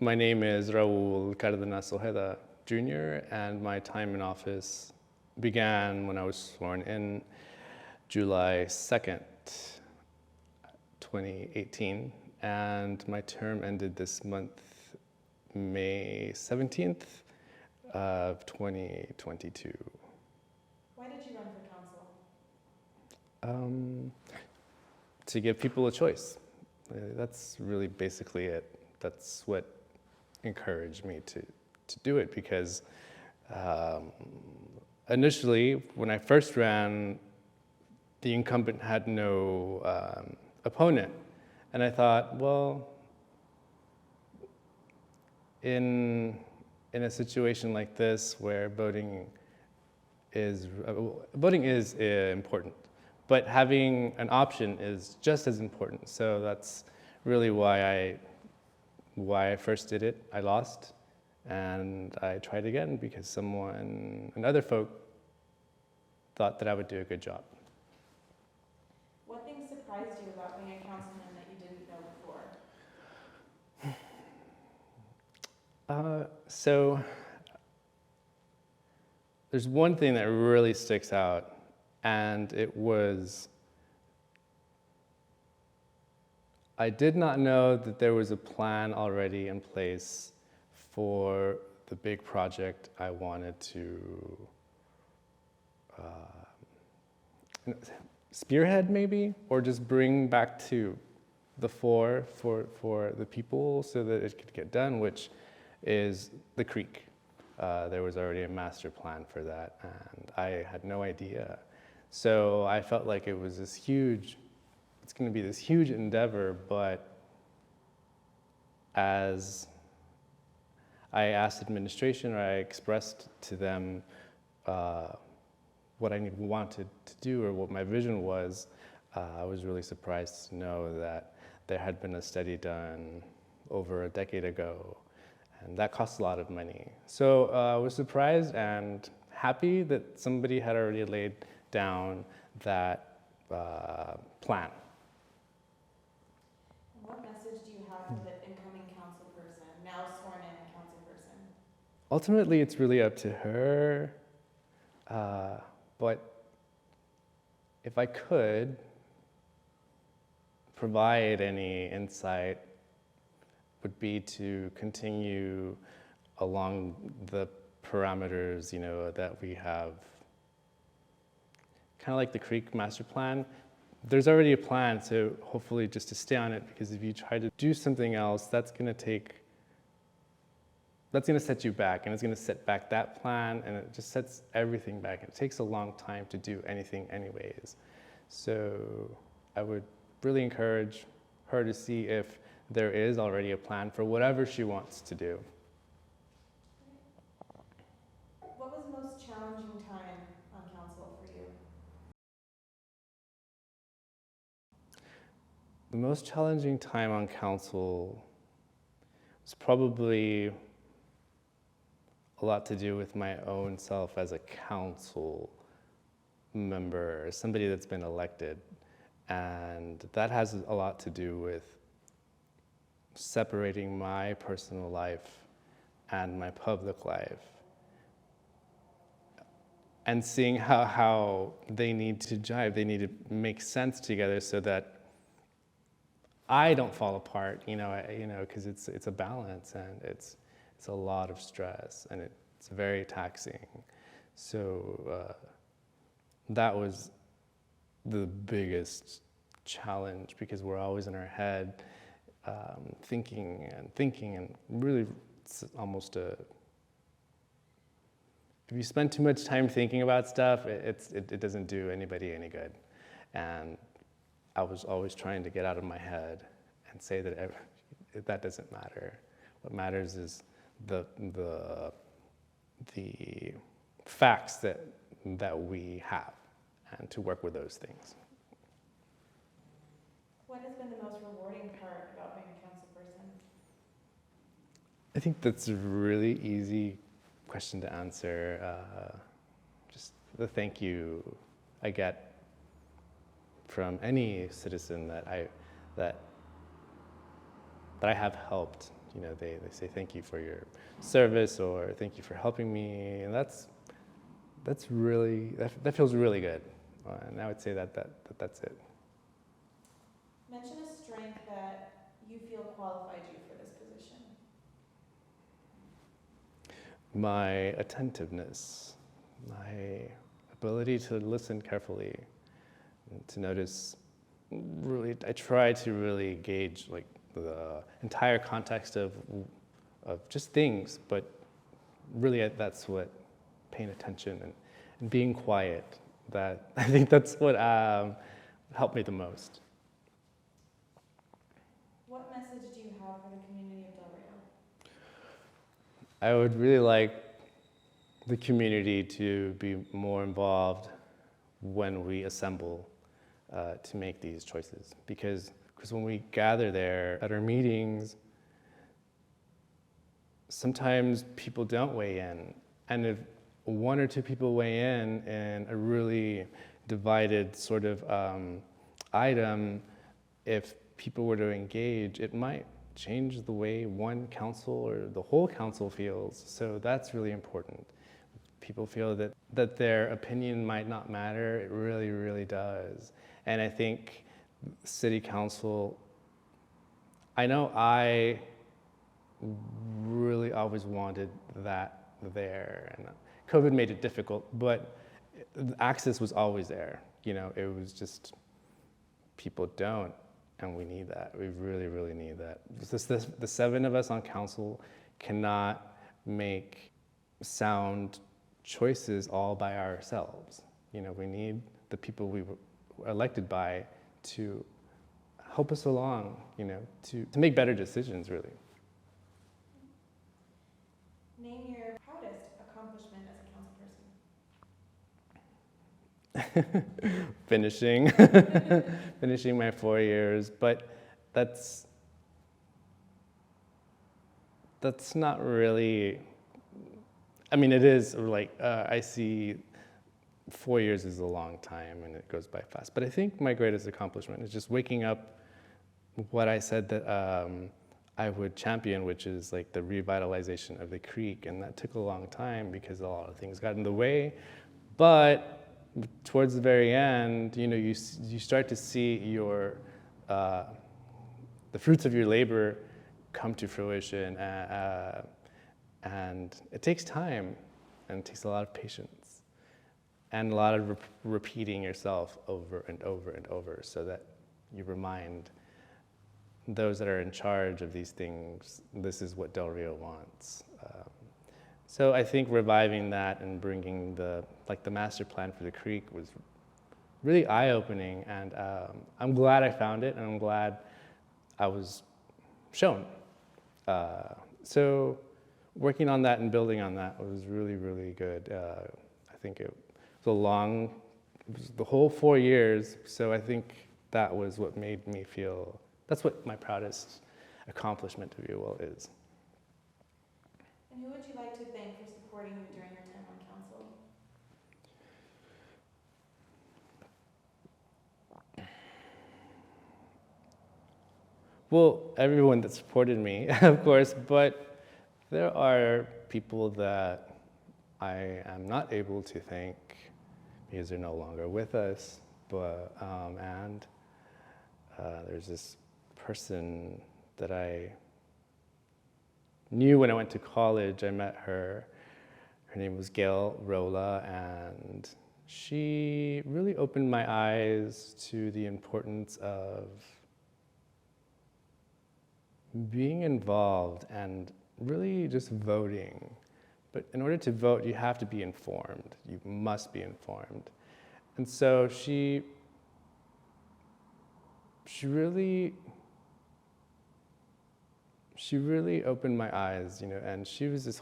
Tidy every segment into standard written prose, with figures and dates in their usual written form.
My name is Raul Cardenas Ojeda Jr., and my time in office began when I was sworn in July 2nd, 2018, and my term ended this month, May 17th of 2022. Why did you run for council? To give people a choice. That's really basically it. That's what encouraged me to do it, because initially, when I first ran, the incumbent had no opponent. And I thought, well, in a situation like this where voting is important, but having an option is just as important. So that's really why I first did it. I lost, and I tried again because other folk thought that I would do a good job. What things surprised you about being a councilman that you didn't know before? So there's one thing that really sticks out, and it was, I did not know that there was a plan already in place for the big project I wanted to spearhead, maybe, or just bring back to the fore for the people so that it could get done, which is the creek. There was already a master plan for that, and I had no idea. So I felt like it was it's going to be this huge endeavor, but as I asked administration, or I expressed to them what I wanted to do or what my vision was, I was really surprised to know that there had been a study done over a decade ago, and that cost a lot of money. So I was surprised and happy that somebody had already laid down that plan. What message do you have for the incoming councilperson, now sworn in councilperson? Ultimately, it's really up to her, but if I could provide any insight, would be to continue along the parameters, that we have. Kind of like the Creek Master Plan. There's already a plan, so hopefully just to stay on it, because if you try to do something else, that's going to set you back, and it's going to set back that plan, and it just sets everything back. It takes a long time to do anything anyways. So I would really encourage her to see if there is already a plan for whatever she wants to do. What was the most challenging time on council for you? The most challenging time on council was probably a lot to do with my own self as a council member, somebody that's been elected. And that has a lot to do with separating my personal life and my public life, and seeing how they need to jive, they need to make sense together so that I don't fall apart, because it's a balance, and it's a lot of stress, and it's very taxing. So that was the biggest challenge, because we're always in our head, thinking, and really it's almost if you spend too much time thinking about stuff, it doesn't do anybody any good. And I was always trying to get out of my head and say that that doesn't matter. What matters is the facts that we have, and to work with those things. What has been the most rewarding part about being a councilperson? I think that's a really easy question to answer. Just the thank you I get from any citizen that I have helped You know, they say thank you for your service or thank you for helping me, and that's really, that feels really good. And I would say that's it. Mention a strength that you feel qualified you for this position. My attentiveness, my ability to listen carefully, and to notice. Really, I try to really gauge like the entire context of just things, but really that's what paying attention and being quiet. That I think that's what helped me the most. What message do you have for the community of Del Rio? I would really like the community to be more involved when we assemble to make these choices, because when we gather there at our meetings, sometimes people don't weigh in, and if one or two people weigh in a really divided sort of item, if people were to engage, it might change the way one council or the whole council feels. So that's really important. People feel that their opinion might not matter. It really, really does. And I think city council, I know I really always wanted that there, and COVID made it difficult, but access was always there. You know, it was just people don't, and we need that. We really, really need that. The 7 of us on council cannot make sound choices all by ourselves. You know, we need the people we were elected by to help us along, you know, to make better decisions, really. Name your proudest accomplishment as a councilperson. Finishing my 4 years, but that's not really, I mean, it is like, I see 4 years is a long time and it goes by fast, but I think my greatest accomplishment is just waking up what I said that I would champion, which is like the revitalization of the creek, and that took a long time because a lot of things got in the way, but towards the very end, you know, you start to see your the fruits of your labor come to fruition, and it takes time, and it takes a lot of patience, and a lot of repeating yourself over and over and over, so that you remind those that are in charge of these things, this is what Del Rio wants. So I think reviving that and bringing the master plan for the creek was really eye-opening, and I'm glad I found it, and I'm glad I was shown. So working on that and building on that was really, really good. I think it was the whole 4 years, so I think that was what made me feel, that's what my proudest accomplishment, if you will, is. And who would you like to thank for supporting you during your time on council? Well, everyone that supported me, of course, but there are people that I am not able to thank because they're no longer with us, but, and there's this person that I knew when I went to college. I met her. Her name was Raul, and she really opened my eyes to the importance of being involved and really just voting. But in order to vote, you have to be informed. You must be informed. And so she really opened my eyes, you know, and she was this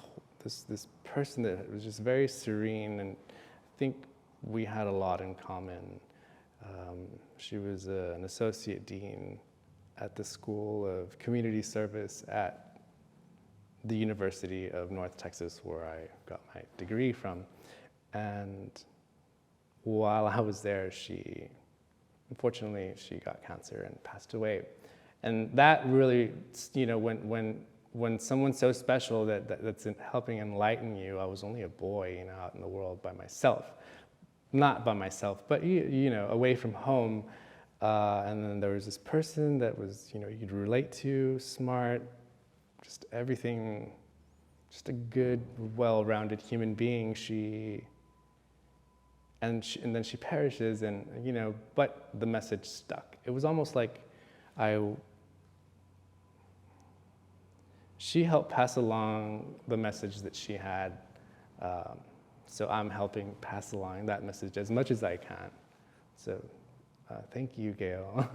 person that was just very serene, and I think we had a lot in common. She was an associate dean at the School of Community Service at the University of North Texas, where I got my degree from. And while I was there, unfortunately, she got cancer and passed away. And that really, you know, when when someone's so special that's helping enlighten you, I was only a boy, out in the world by myself. Not by myself, but away from home. And then there was this person that was, you'd relate to, smart, just everything, just a good, well-rounded human being. And then she perishes, and but the message stuck. It was almost like she helped pass along the message that she had. So I'm helping pass along that message as much as I can. So thank you, Gail.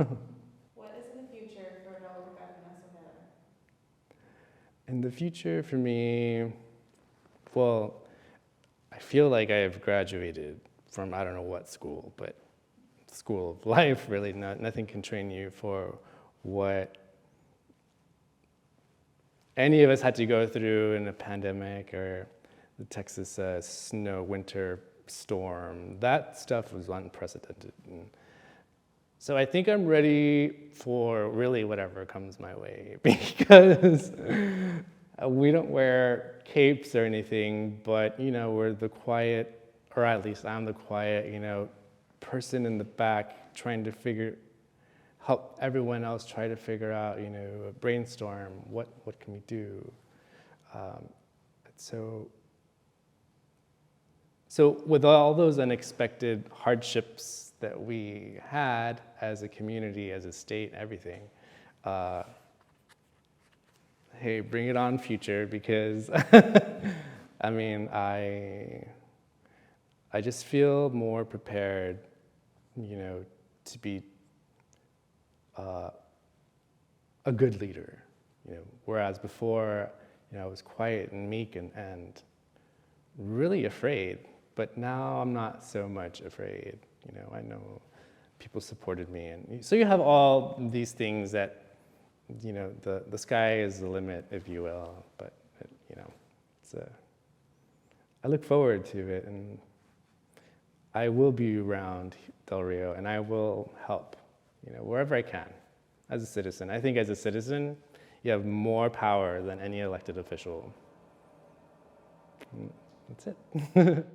What is in the future for Raul Cardenas Ojeda? In the future for me, well, I feel like I have graduated from I don't know what school, but school of life, really. Nothing can train you for what any of us had to go through in a pandemic or the Texas winter storm. That stuff was unprecedented. And so I think I'm ready for really whatever comes my way, because we don't wear capes or anything, but we're the quiet, or at least I'm the quiet, person in the back trying to help everyone else try to figure out, brainstorm, what can we do? So with all those unexpected hardships that we had as a community, as a state, everything, hey, bring it on, future, because I mean, I just feel more prepared, to be a good leader, whereas before, I was quiet and meek and really afraid, but now I'm not so much afraid. I know people supported me, and so you have all these things that, the sky is the limit, if you will, but I look forward to it, and I will be around Del Rio, and I will help, wherever I can, as a citizen. I think as a citizen, you have more power than any elected official. That's it.